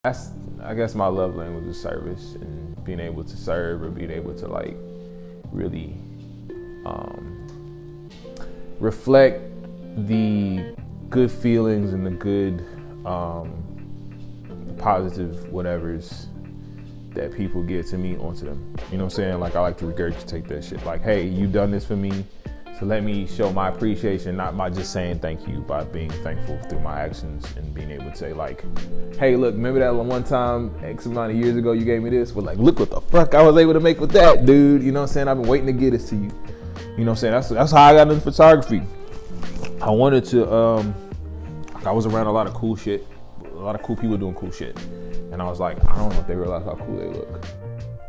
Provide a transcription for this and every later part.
That's, I guess, my love language is service, and being able to serve or being able to like really reflect the good feelings and the good positive whatevers that people give to me onto them. You know what I'm saying? Like, I like to regurgitate that shit. Like, hey, you done this for me, so let me show my appreciation, not by just saying thank you, by being thankful through my actions and being able to say like, hey, look, remember that one time X amount of years ago you gave me this? Well, like, look what the fuck I was able to make with that, dude. You know what I'm saying? I've been waiting to get this to you. You know what I'm saying? That's how I got into photography. I wanted to, I was around a lot of cool shit, a lot of cool people doing cool shit. And I was like, I don't know if they realize how cool they look.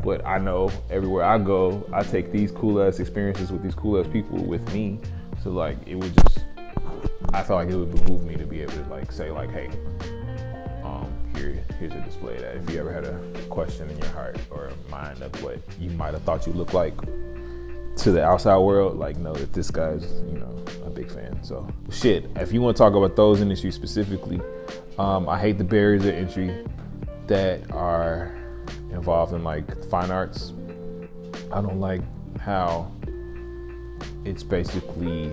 But I know everywhere I go, I take these cool ass experiences with these cool ass people with me. So like, it would just, I felt like it would behoove me to be able to like say like, hey, here's a display of that. If you ever had a question in your heart or mind of what you might have thought you looked like to the outside world, like, know that this guy's, you know, a big fan. So shit, if you want to talk about those industries specifically, I hate the barriers of entry that are involved in like fine arts. I don't like how it's basically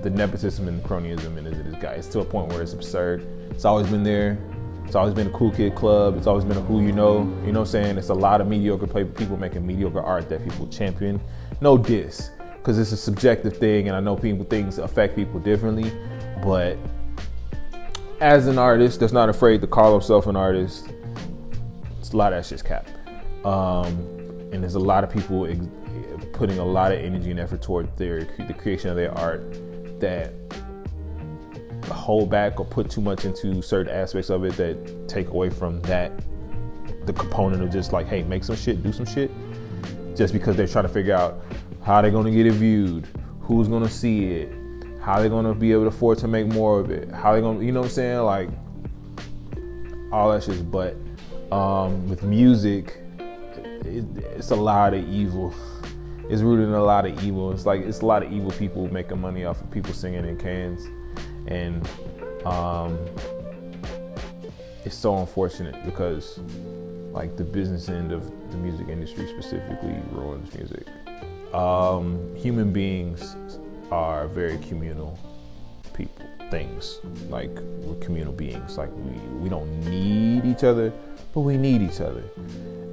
the nepotism and the cronyism in this guy. It's to a point where it's absurd. It's always been there. It's always been a cool kid club. It's always been a who you know. You know what I'm saying? It's a lot of mediocre people making mediocre art that people champion. No diss, because it's a subjective thing, and I know things affect people differently. But as an artist that's not afraid to call himself an artist, it's a lot of that shit's cap. And there's a lot of people putting a lot of energy and effort toward the creation of their art that hold back or put too much into certain aspects of it that take away from that, the component of just like, hey, make some shit, do some shit, just because they're trying to figure out how they're going to get it viewed, who's going to see it, how they're going to be able to afford to make more of it, how they're going to, you know what I'm saying, like all that shit. But with music, it's a lot of evil. It's rooted in a lot of evil. It's like, it's a lot of evil people making money off of people singing in cans. And it's so unfortunate because like the business end of the music industry specifically ruins music. Human beings are very communal things. Like, we're communal beings. Like, we don't need each other, but we need each other.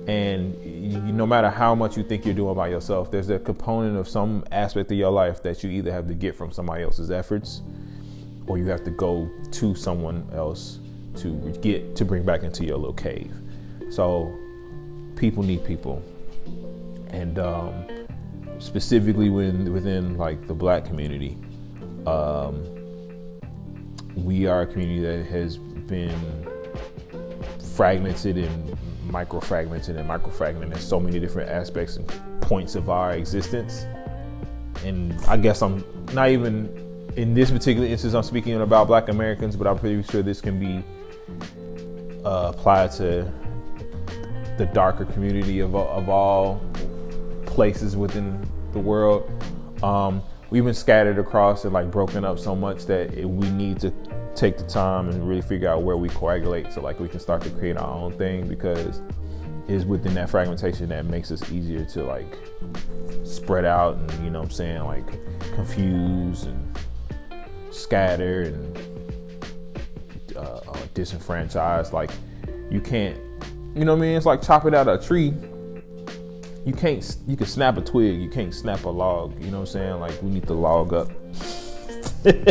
And no matter how much you think you're doing by yourself, there's a component of some aspect of your life that you either have to get from somebody else's efforts, or you have to go to someone else to bring back into your little cave. So people need people. And specifically within like the Black community, we are a community that has been fragmented and micro-fragmented in so many different aspects and points of our existence. And I guess I'm not even, in this particular instance, I'm speaking about Black Americans, but I'm pretty sure this can be applied to the darker community of all places within the world. We've been scattered across and like broken up so much that we need to take the time and really figure out where we coagulate, so like we can start to create our own thing, because it's within that fragmentation that makes us easier to like spread out and, you know what I'm saying, like confuse and scatter and disenfranchised. Like, you can't, you know what I mean? It's like chopping out a tree. You can snap a twig, you can't snap a log. You know what I'm saying? Like, we need to log up. You know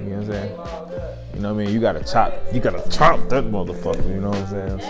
what I'm saying? You know what I mean? You gotta chop that motherfucker, you know what I'm saying? So